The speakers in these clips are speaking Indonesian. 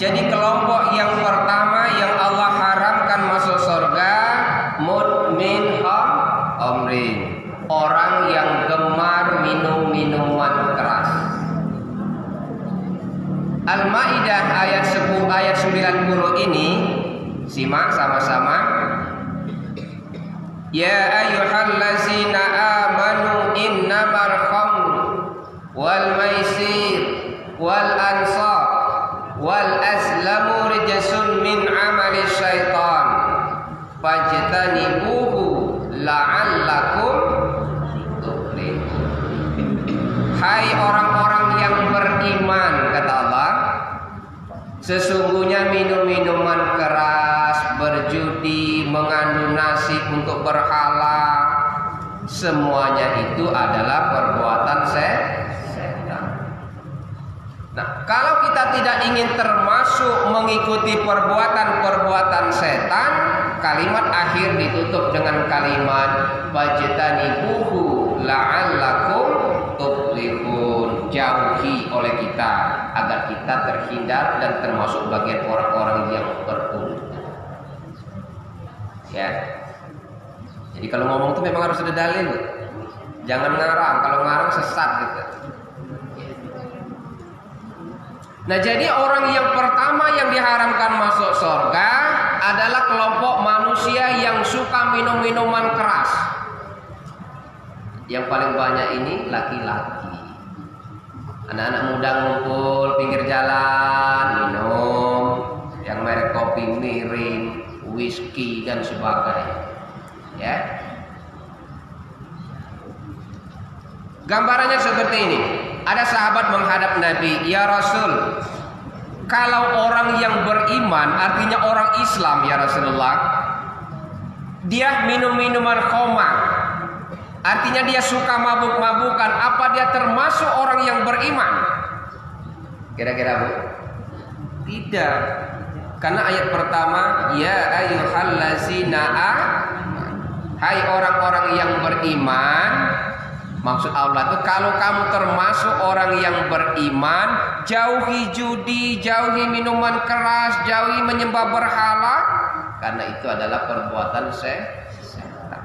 Jadi kelompok yang pertama yang Allah haramkan masuk surga, mudmin khamrin, orang yang gemar minum minuman keras. Al-Maidah ayat 10 ayat 90 ini simak sama-sama. Ya ayyuhallazina amanu innamal khamru wal maisir wal ansab wal azlamu rijsun min amali syaitan fajtanibuhu la'allakum tuflihun. Hai orang-orang yang beriman, kata Allah, sesungguhnya minum-minuman keras, berjudi, mengandung nasib untuk berhala, semuanya itu adalah perbuatan setan. Nah, kalau kita tidak ingin termasuk mengikuti perbuatan-perbuatan setan, kalimat akhir ditutup dengan kalimat wajtanibuhu la'allakum tuflihun, jauhi oleh kita agar kita terhindar dan termasuk bagian orang-orang yang beruntung. Ya. Jadi kalau ngomong itu memang harus ada dalil. Jangan ngarang, kalau ngarang sesat gitu. Nah, jadi orang yang pertama yang diharamkan masuk surga adalah kelompok manusia yang suka minum minuman keras. Yang paling banyak ini laki-laki. Anak-anak muda ngumpul pinggir jalan minum yang merek kopi miring, whisky dan sebagainya. Ya. Gambarannya seperti ini. Ada sahabat menghadap Nabi, "Ya Rasul, kalau orang yang beriman, artinya orang Islam ya Rasulullah, dia minum minuman khamar, artinya dia suka mabuk-mabukan, apa dia termasuk orang yang beriman?" Kira-kira Bu? Tidak. Karena ayat pertama, ya ayyuhallazina amanu, hai orang-orang yang beriman. Maksud Allah itu kalau kamu termasuk orang yang beriman, jauhi judi, jauhi minuman keras, jauhi menyembah berhala, karena itu adalah perbuatan setan.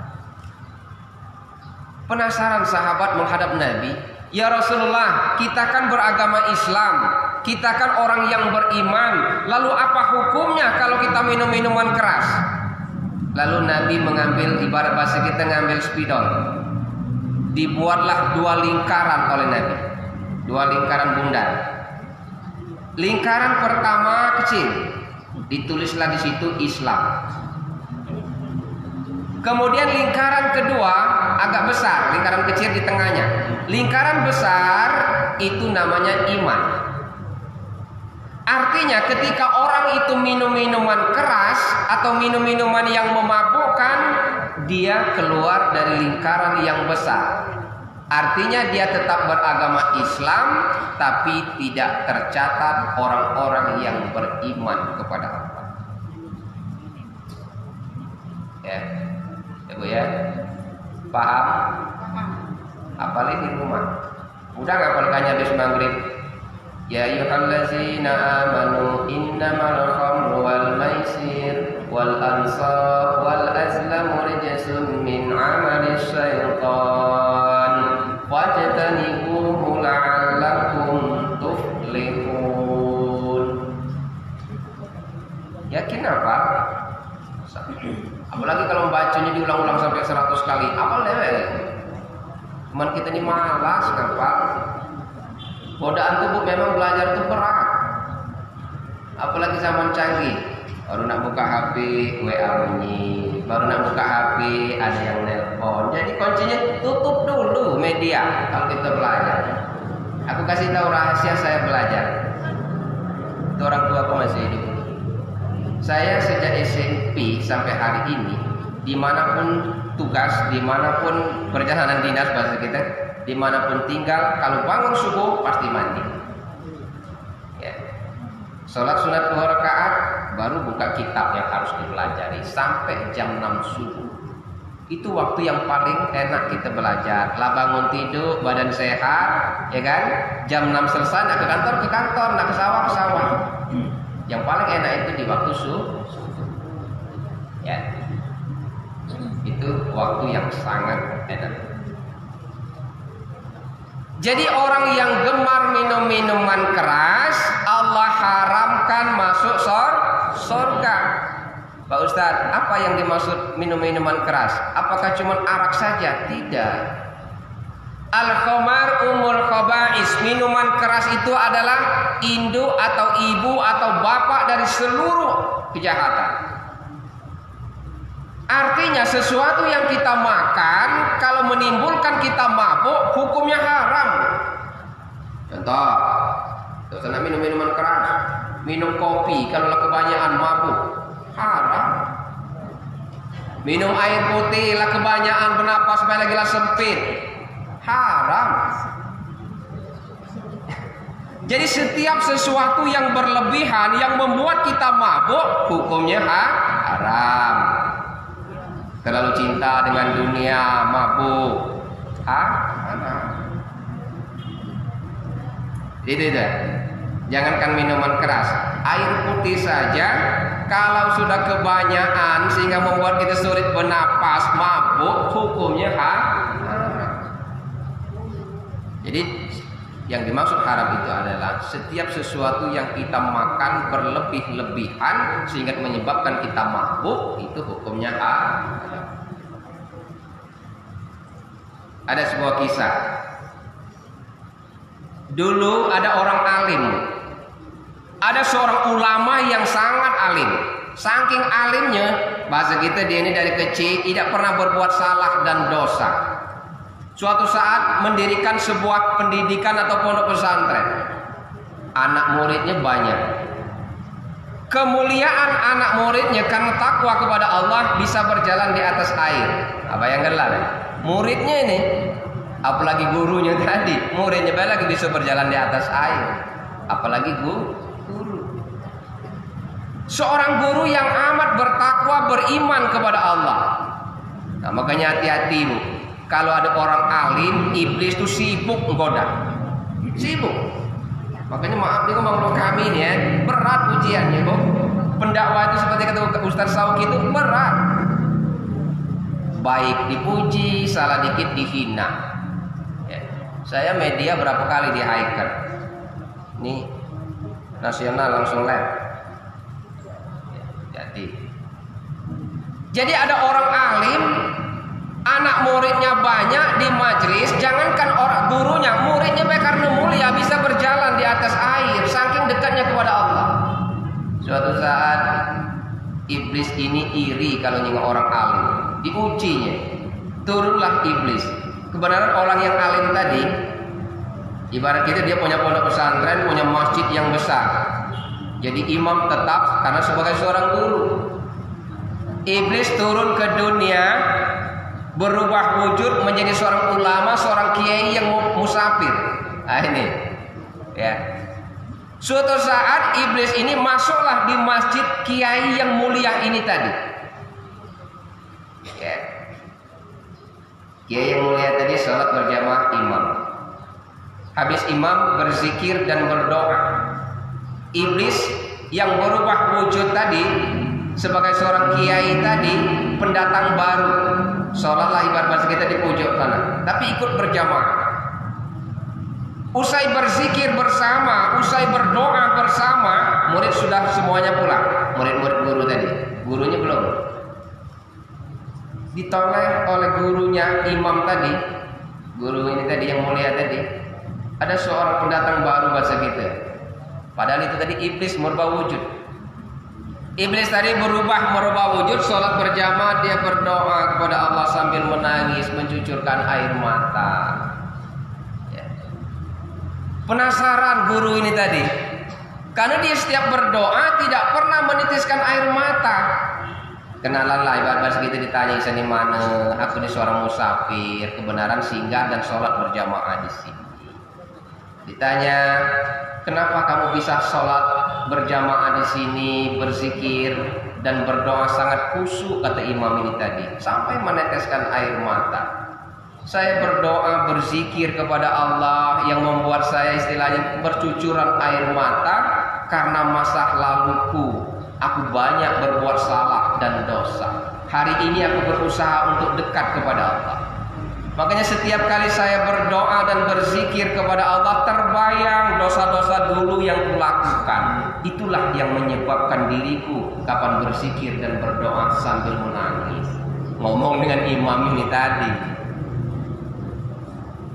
Penasaran sahabat menghadap Nabi, "Ya Rasulullah, kita kan beragama Islam, kita kan orang yang beriman, lalu apa hukumnya kalau kita minum minuman keras?" Lalu Nabi mengambil, ibarat bahasa kita ngambil spidol. Dibuatlah dua lingkaran oleh Nabi, dua lingkaran bundar. Lingkaran pertama kecil, ditulislah di situ Islam. Kemudian lingkaran kedua agak besar, lingkaran kecil di tengahnya. Lingkaran besar itu namanya iman. Artinya ketika orang itu minum minuman keras atau minum minuman yang memabukkan, dia keluar dari lingkaran yang besar. Artinya dia tetap beragama Islam, tapi tidak tercatat orang-orang yang beriman kepada Allah. Ya, Bu ya, paham? Apalagi di rumah. Udah nggak hafalkannya habis maghrib? Ya ayyuhallazina amanu innamal khamru wal maisir wal ansab wal azlamu rijsun min amali syaitan fajtanibuhu la'allakum tuflihun. Yakin apa? Apalagi kalau membacanya diulang-ulang sampai 100 kali. Apal deh. Cuman kita ini malas ngapal. Godaan tubuh memang belajar itu berat. Apalagi zaman canggih. Baru nak buka HP, WA bunyi. Baru nak buka HP, ada yang nelpon. Jadi kuncinya tutup dulu media kalau kita belajar. Aku kasih tahu rahasia saya belajar. Itu orang tua aku masih hidup. Saya sejak SMP sampai hari ini, dimanapun tugas, dimanapun perjalanan dinas bahasa kita, dimanapun tinggal, kalau bangun subuh pasti mandi. Ya. Sholat sunat 2 rakaat, baru buka kitab yang harus dipelajari sampai jam 6 subuh. Itu waktu yang paling enak kita belajar. Lah bangun tidur, badan sehat, ya kan? Jam 6 selesai, nak ke kantor, nak ke sawah, ke sawah. Yang paling enak itu di waktu subuh. Ya. Itu waktu yang sangat enak. Jadi orang yang gemar minum minuman keras, Allah haramkan masuk surga. Pak Ustadz, apa yang dimaksud minum minuman keras? Apakah cuma arak saja? Tidak. Al-khamar umul khaba'is. Minuman keras itu adalah induk atau ibu atau bapak dari seluruh kejahatan. Artinya sesuatu yang kita makan kalau menimbulkan kita mabuk, hukumnya haram. Contoh, karena minum minuman keras, minum kopi kalau kebanyakan mabuk, haram. Minum air putih lah kebanyakan bernapas supaya gelas sempit, haram. Jadi setiap sesuatu yang berlebihan yang membuat kita mabuk, hukumnya haram. Terlalu cinta dengan dunia, mabuk, haram. Itu. Jangankan minuman keras, air putih saja kalau sudah kebanyakan sehingga membuat kita sulit bernapas, mabuk, hukumnya haram. Jadi yang dimaksud haram itu adalah setiap sesuatu yang kita makan berlebih-lebihan sehingga menyebabkan kita mabuk, itu hukumnya haram. Ada sebuah kisah. Dulu ada orang alim. Ada seorang ulama yang sangat alim. Saking alimnya, bahasa kita dia ini dari kecil tidak pernah berbuat salah dan dosa. Suatu saat mendirikan sebuah pendidikan atau pondok pesantren. Anak muridnya banyak. Kemuliaan anak muridnya karena takwa kepada Allah bisa berjalan di atas air. Apa yang gelar? Muridnya ini, apalagi gurunya tadi, muridnya lagi bisa berjalan di atas air. Apalagi guru. Seorang guru yang amat bertakwa, beriman kepada Allah. Nah, makanya hati-hati Bu. Kalau ada orang alim, iblis itu sibuk menggoda. Sibuk. Makanya maaf nih ngomong kami ini ya, berat ujiannya Bu. Pendakwah itu seperti kata Ustaz Sauki itu berat. Baik dipuji, salah dikit dihina. Ya. Saya media berapa kali di hiker. Ini nasional langsung live. Jadi ada orang alim, anak muridnya banyak di majlis, jangankan orang gurunya, muridnya karena mulia bisa berjalan di atas air, saking dekatnya kepada Allah. Suatu saat iblis ini iri kalau nengok orang alim, diujinya, turunlah iblis. Kebenaran orang yang alim tadi, ibarat kita dia punya pondok pesantren, punya masjid yang besar. Jadi imam tetap karena sebagai seorang guru. Iblis turun ke dunia, berubah wujud menjadi seorang ulama, seorang kiai yang musafir. Nah ini, ya. Suatu saat iblis ini masuklah di masjid kiai yang mulia ini tadi. Ya. Kiai yang mulia tadi sholat berjamaah imam. Habis imam berzikir dan berdoa. Iblis yang berubah wujud tadi sebagai seorang kiai tadi, pendatang baru, sholatlah ibarat bahasa kita di pojok sana, tapi ikut berjamaah. Usai berzikir bersama, usai berdoa bersama, murid sudah semuanya pulang. Murid-murid guru tadi, gurunya belum. Ditoleh oleh gurunya imam tadi, guru ini tadi yang mulia tadi, ada seorang pendatang baru bahasa kita. Padahal itu tadi iblis merubah wujud. Iblis tadi merubah wujud, sholat berjamaah, dia berdoa kepada Allah sambil menangis, mencucurkan air mata. Ya. Penasaran guru ini tadi, karena dia setiap berdoa tidak pernah menitiskan air mata. Kenalanlah ibarat bahasa kita ditanya di mana, aku ini seorang musafir, kebenaran singgah dan sholat berjamaah di sini. Ditanya, kenapa kamu bisa sholat berjamaah di sini, berzikir dan berdoa sangat khusyuk, kata imam ini tadi, sampai meneteskan air mata. Saya berdoa, berzikir kepada Allah yang membuat saya istilahnya bercucuran air mata karena masa laluku aku banyak berbuat salah dan dosa. Hari ini aku berusaha untuk dekat kepada Allah. Makanya setiap kali saya berdoa dan berzikir kepada Allah, terbayang dosa-dosa dulu yang kulakukan. Itulah yang menyebabkan diriku kapan berzikir dan berdoa sambil menangis. Ngomong dengan imam ini tadi.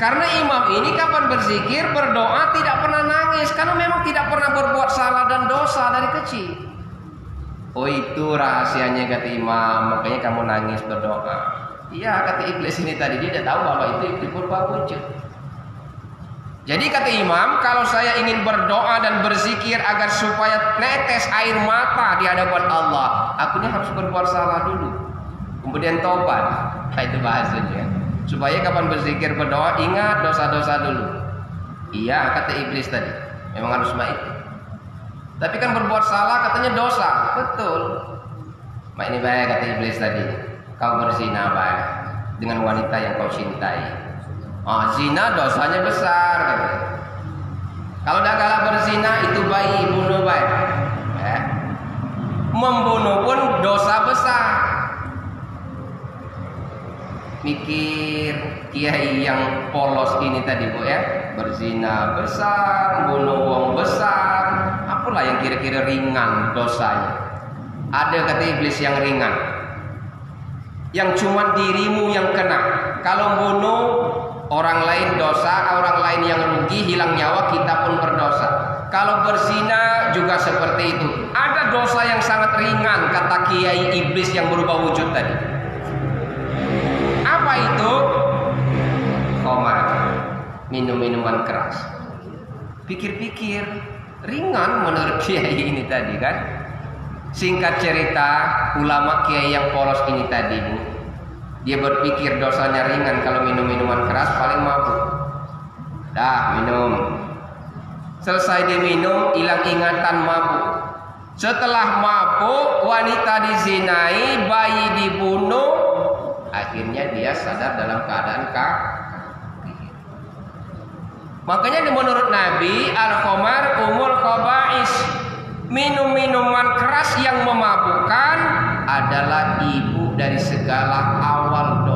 Karena imam ini kapan berzikir, berdoa tidak pernah nangis. Karena memang tidak pernah berbuat salah dan dosa dari kecil. Oh, itu rahasianya kata imam. Makanya kamu nangis berdoa. Iya, kata iblis ini tadi, dia tidak tahu bahwa itu iblis purba wujud. Jadi kata imam, kalau saya ingin berdoa dan berzikir agar supaya netes air mata di hadapan Allah, akunya harus berbuat salah dulu, kemudian tobat. Nah, itu bahasanya. Supaya kapan berzikir berdoa ingat dosa-dosa dulu. Iya, kata iblis tadi, memang harus itu. Tapi kan berbuat salah katanya dosa. Betul. Mak ini baik kata iblis tadi. Kau berzina baik dengan wanita yang kau cintai. Oh, zina dosanya besar. Kalau dah kalah berzina itu bayi bunuh baik. Membunuh pun dosa besar. Mikir kiai yang polos ini tadi bu ya, berzina besar, bunuh wong besar. Apalah yang kira-kira ringan dosanya? Ada kata iblis yang ringan. Yang cuma dirimu yang kena. Kalau bunuh orang lain dosa, orang lain yang rugi, hilang nyawa, kita pun berdosa. Kalau berzina juga seperti itu. Ada dosa yang sangat ringan kata kiai iblis yang berubah wujud tadi. Apa itu? Khamar, minum minuman keras. Pikir-pikir ringan menurut kiai ini tadi kan. Singkat cerita, ulama kiai yang polos ini tadi bu, dia berpikir dosanya ringan kalau minum minuman keras, paling mabuk. Dah minum, selesai diminum hilang ingatan, mabuk. Setelah mabuk, wanita dizinai, bayi dibunuh, akhirnya dia sadar dalam keadaan kafir. Makanya menurut Nabi, al-khamar umul khaba'is. Minum-minuman keras yang memabukkan adalah ibu dari segala awal